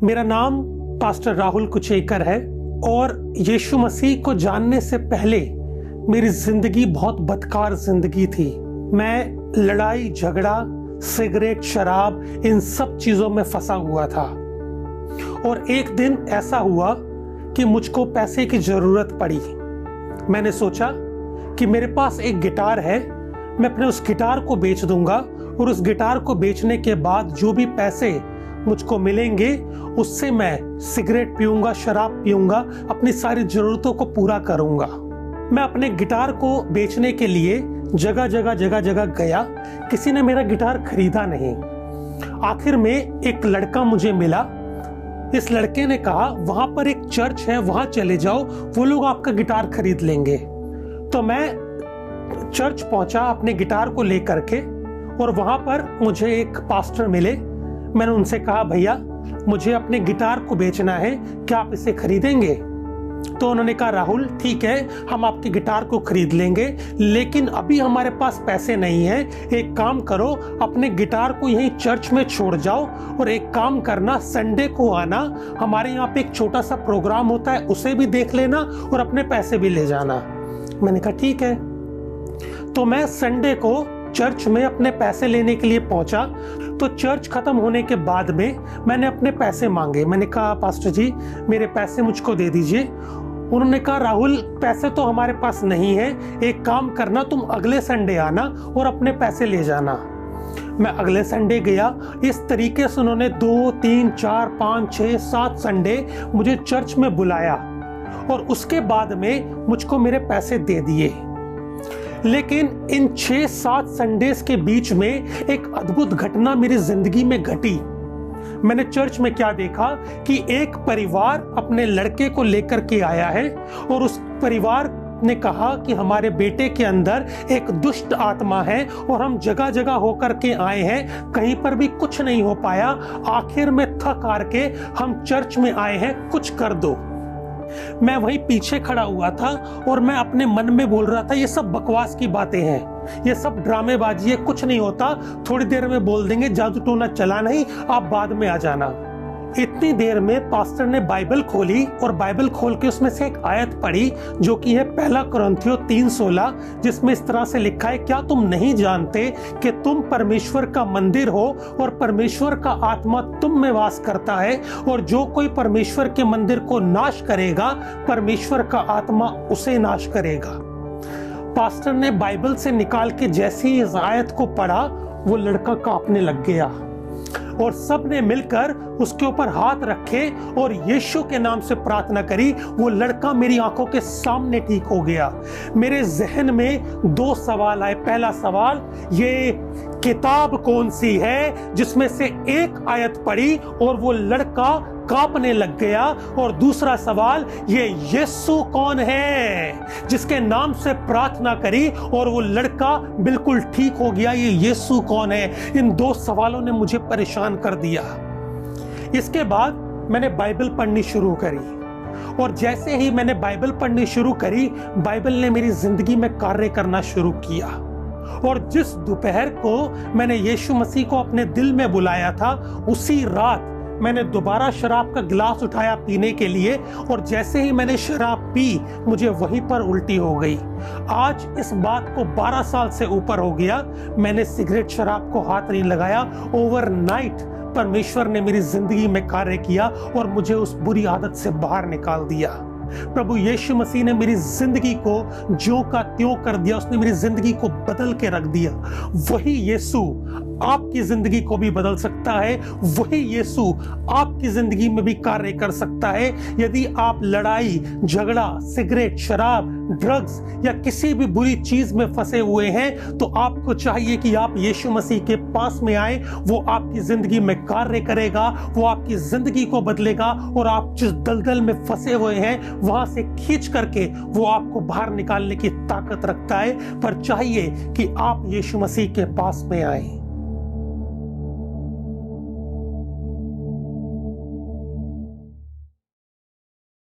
मेरा नाम पास्टर राहुल कुचेकर है और यीशु मसीह को जानने से पहले मेरी जिंदगी बहुत बदकार जिंदगी थी। मैं लड़ाई झगड़ा, सिगरेट, शराब, इन सब चीजों में फंसा हुआ था। और एक दिन ऐसा हुआ कि मुझको पैसे की जरूरत पड़ी। मैंने सोचा कि मेरे पास एक गिटार है, मैं अपने उस गिटार को बेच दूंगा और उस गिटार को बेचने के बाद जो भी पैसे मुझको मिलेंगे उससे मैं सिगरेट पीऊंगा, शराब पीऊंगा, अपनी सारी जरूरतों को पूरा करूंगा। मैं अपने गिटार को बेचने के लिए जगह जगह गया। किसी ने मेरा गिटार खरीदा नहीं। आखिर में एक लड़का मुझे मिला। इस लड़के ने कहा वहां पर एक चर्च है, वहां चले जाओ, वो लोग आपका गिटार खरीद लेंगे। तो मैं चर्च पहुंचा अपने गिटार को लेकर के और वहां पर मुझे एक पास्टर मिले। मैंने उनसे कहा भैया मुझे अपने गिटार को बेचना है, क्या आप इसे खरीदेंगे? तो उन्होंने कहा राहुल ठीक है, हम आपके गिटार को खरीद लेंगे, लेकिन अभी हमारे पास पैसे नहीं है। एक काम करो, अपने गिटार को यहीं चर्च में छोड़ जाओ और एक काम करना, संडे को आना, हमारे यहाँ पे एक छोटा सा प्रोग्राम होता है, उसे भी देख लेना और अपने पैसे भी ले जाना। मैंने कहा ठीक है। तो मैं संडे को चर्च में अपने पैसे लेने के लिए पहुंचा। तो चर्च खत्म होने के बाद में मैंने अपने पैसे मांगे। मैंने कहा पास्टर जी मेरे पैसे मुझको दे दीजिए। उन्होंने कहा राहुल पैसे तो हमारे पास नहीं है, एक काम करना, तुम अगले संडे आना और अपने पैसे ले जाना। मैं अगले संडे गया। इस तरीके से उन्होंने 2, 3, 4, 5, 6, 7 संडे मुझे चर्च में बुलाया और उसके बाद में मुझको मेरे पैसे दे दिए। लेकिन इन 6-7 संडेज के बीच में एक अद्भुत घटना मेरी जिंदगी में घटी। मैंने चर्च में क्या देखा कि एक परिवार अपने लड़के को लेकर के आया है और उस परिवार ने कहा कि हमारे बेटे के अंदर एक दुष्ट आत्मा है और हम जगह जगह होकर के आए हैं, कहीं पर भी कुछ नहीं हो पाया। आखिर में थक हार के हम चर्च में आए हैं, कुछ कर दो। मैं वहीं पीछे खड़ा हुआ था और मैं अपने मन में बोल रहा था ये सब बकवास की बातें हैं, ये सब ड्रामेबाजी है, कुछ नहीं होता, थोड़ी देर में बोल देंगे, जादू टोना चला नहीं, आप बाद में आ जाना। इतनी देर में पास्टर ने बाइबल खोली और बाइबल खोल के उसमें से एक आयत पढ़ी जो कि है 1 कुरिन्थियों 3:16, जिसमें इस तरह से लिखा है, क्या तुम नहीं जानते कि तुम परमेश्वर का मंदिर हो और परमेश्वर का आत्मा तुम में वास करता है, और जो कोई परमेश्वर के मंदिर को नाश करेगा परमेश्वर का आत्मा उसे नाश करेगा। पास्टर ने बाइबल से निकाल के जैसे ही इस आयत को पढ़ा वो लड़का कांपने लग गया और सब ने मिलकर उसके ऊपर हाथ रखे और यीशु के नाम से प्रार्थना करी। वो लड़का मेरी आंखों के सामने ठीक हो गया। मेरे जहन में 2 सवाल आए। पहला सवाल, ये किताब कौन सी है जिसमें से एक आयत पढ़ी और वो लड़का कांपने लग गया, और दूसरा सवाल, ये यीशु कौन है जिसके नाम से प्रार्थना करी और वो लड़का बिल्कुल ठीक हो गया, ये यीशु कौन है? इन 2 सवालों ने मुझे परेशान कर दिया। इसके बाद मैंने बाइबल पढ़नी शुरू करी और जैसे ही मैंने बाइबल पढ़नी शुरू करी, बाइबल ने मेरी जिंदगी में कार्य करना शुरू किया। और जिस दोपहर को मैंने यीशु मसीह को अपने दिल में बुलाया था, उसी रात मैंने दोबारा शराब का गिलास उठाया पीने के लिए, और जैसे ही मैंने शराब पी मुझे वहीं पर उल्टी हो गई। आज इस बात को 12 साल से ऊपर हो गया, मैंने सिगरेट शराब को हाथ नहीं लगाया। ओवरनाइट परमेश्वर ने मेरी जिंदगी में कार्य किया और मुझे उस बुरी आदत से बाहर निकाल दिया। प्रभु यीशु मसीह ने मेरी जिंदगी को ज्यों का त्यों कर दिया, उसने मेरी जिंदगी को बदल के रख दिया। वही यीशु आपकी जिंदगी को भी बदल सकता है, वही यीशु आपकी जिंदगी में भी कार्य कर सकता है। यदि आप लड़ाई झगड़ा, सिगरेट, शराब, ड्रग्स या किसी भी बुरी चीज में फंसे हुए हैं, तो आपको चाहिए कि आप यीशु मसीह के पास में आए। वो आपकी जिंदगी में कार्य करेगा, वो आपकी जिंदगी को बदलेगा और आप जिस दलदल में फंसे हुए हैं वहां से खींच करके वो आपको बाहर निकालने की ताकत रखता है। पर चाहिए कि आप यीशु मसीह के पास में आए।